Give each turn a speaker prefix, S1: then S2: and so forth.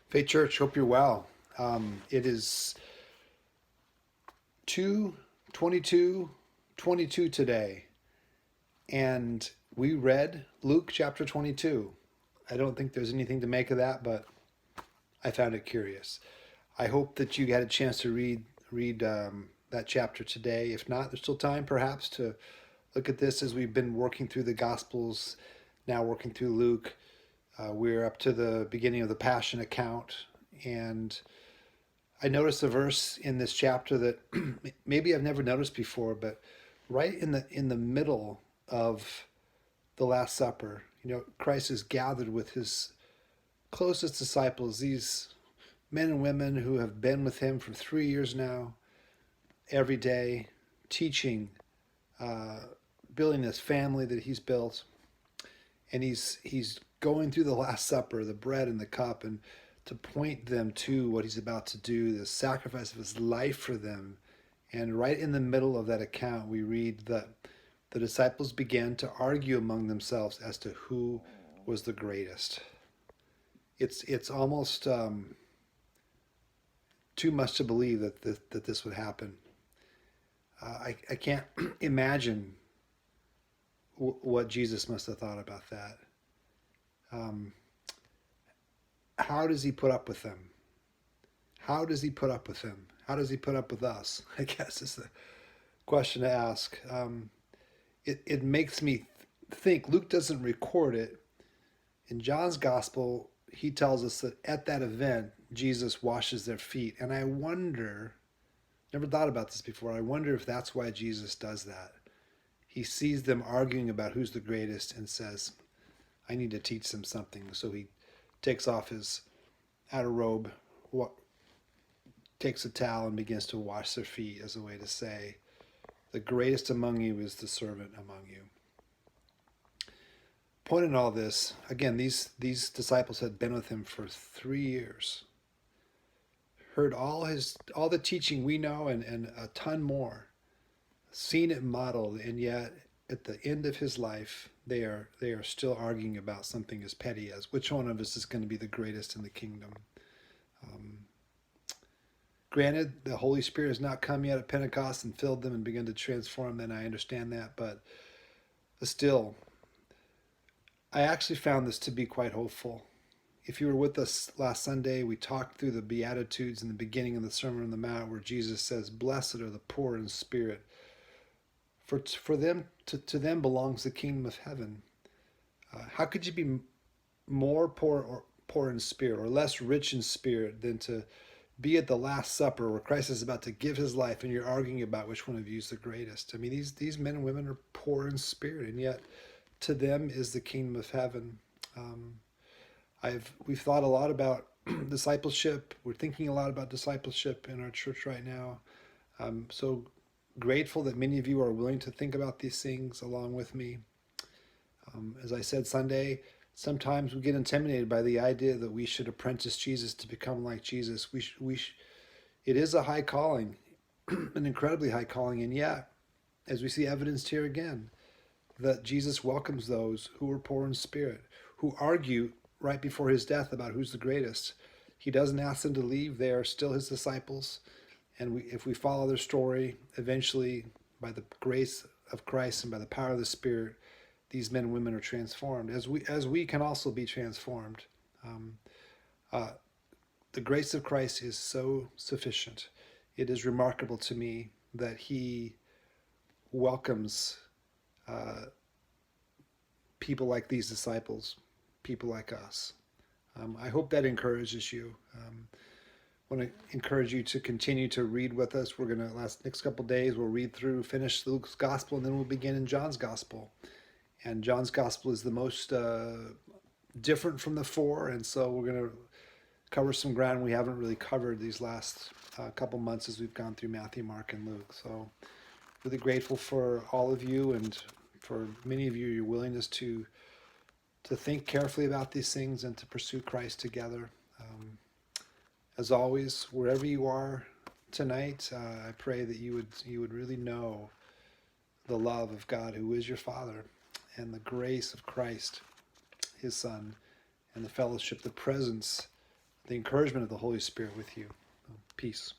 S1: Faith Church, hope you're well. It is 2:22 today, and we read Luke chapter 22. I don't think there's anything to make of that, but I found it curious. I hope that you had a chance to read that chapter today. If not, there's still time perhaps to look at this as we've been working through the Gospels, now working through Luke. We're up to the beginning of the Passion account, and I noticed a verse in this chapter that maybe I've never noticed before, but right in the middle of the Last Supper, Christ is gathered with his closest disciples, these men and women who have been with him for 3 years now, every day, teaching, uh, building this family that he's built, and he's going through the Last Supper, the bread and the cup, and to point them to what he's about to do, the sacrifice of his life for them. And right in the middle of that account, we read that the disciples began to argue among themselves as to who was the greatest. It's almost too much to believe that this would happen. I can't imagine what Jesus must have thought about that. Um, how does he put up with them? How does he put up with them? How does he put up with us? I guess is the question to ask. It makes me think. Luke doesn't record it. In John's gospel, he tells us that at that event, Jesus washes their feet. And I wonder, never thought about this before, I wonder if that's why Jesus does that. He sees them arguing about who's the greatest and says, I need to teach them something. So he takes off his outer robe, takes a towel, and begins to wash their feet as a way to say, the greatest among you is the servant among you. Point in all this, again, these disciples had been with him for 3 years, heard all the teaching we know and a ton more, seen it modeled, and yet at the end of his life, they are still arguing about something as petty as which one of us is going to be the greatest in the kingdom. Um, Granted, the Holy Spirit has not come yet at Pentecost and filled them and begun to transform them. I understand that, but still, I actually found this to be quite hopeful. If you were with us last Sunday, we talked through the Beatitudes in the beginning of the Sermon on the Mount, where Jesus says, "Blessed are the poor in spirit, for them to them belongs the kingdom of heaven." How could you be more poor in spirit or less rich in spirit than to be at the Last Supper where Christ is about to give his life and you're arguing about which one of you is the greatest? I mean, these men and women are poor in spirit, and yet to them is the kingdom of heaven. Um, we've thought a lot about discipleship. We're thinking a lot about discipleship in our church right now. I'm so grateful that many of you are willing to think about these things along with me. As I said Sunday, sometimes we get intimidated by the idea that we should apprentice Jesus to become like Jesus. It is a high calling, an incredibly high calling, and yet, as we see evidenced here again, that Jesus welcomes those who are poor in spirit, who argue right before his death about who's the greatest. He doesn't ask them to leave. They are still his disciples. And if we follow their story, eventually, by the grace of Christ and by the power of the Spirit, these men and women are transformed, as we can also be transformed. Um, uh, the grace of Christ is so sufficient. It is remarkable to me that he welcomes people like these disciples, people like us. I hope that encourages you. I want to encourage you to continue to read with us. We're going to, next couple of days, we'll finish Luke's gospel, and then we'll begin in John's gospel. And John's gospel is the most different from the four, and so we're going to cover some ground we haven't really covered these last couple months as we've gone through Matthew, Mark, and Luke. So really grateful for all of you and for many of you, your willingness to think carefully about these things and to pursue Christ together. As always, wherever you are tonight, I pray that you would really know the love of God, who is your Father, and the grace of Christ, his Son, and the fellowship, the presence, the encouragement of the Holy Spirit with you. Peace.